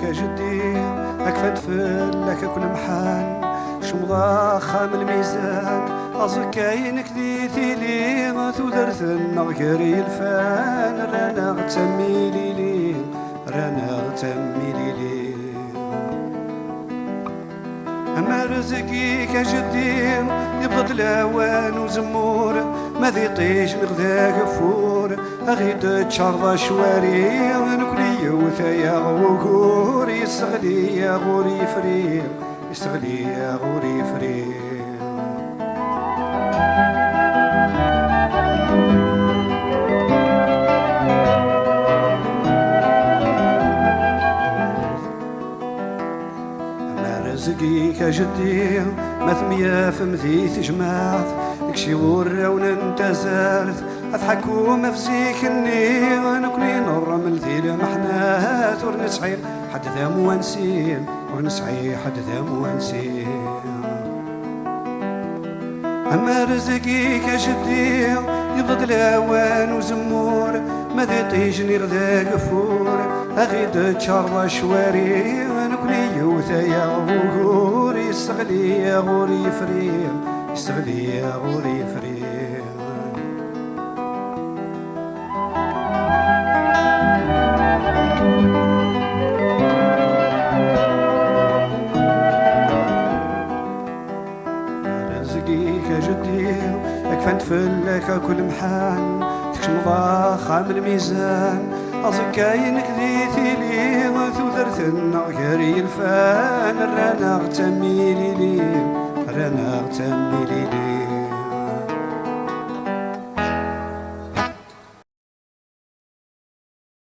كجدي أكفد فلك كل محان شمضا خام الميزان أزكاين كديتي لي ثودرت النغيري الفان رانا غتمي لي رانا غتمي لي أما رزقي كجدي يبغض الأوان وزمور ما ذي طيش مغذا غفور أغيد تشرض شواري نكلي وثايا غوكور يستغلي يا غوري فريق يستغلي يا غوري فريق رزقي كجدي مثمية فمذيث جماعت دكشي ورا انت زارت اضحكوا مفزيك اني نكوني نرمل ذي المحنات ورنسعي حد ذا موانسين ورنسعي حد ذا موانسين اما رزقي كجدي يضد الاوان وزمور ما ذي طيجني غدا قفور اغيد تشرى شواري نكوني يوثايا غور يستغلي يا غوري فريق يستغلي يا غوري فريق رزقي كجدي اكفنت فلك كل محان تكشمضا خام الميزان أزكاين كذيتي لي ثودرت النغيري الفان رانا غتمي لي رانا غتمي لي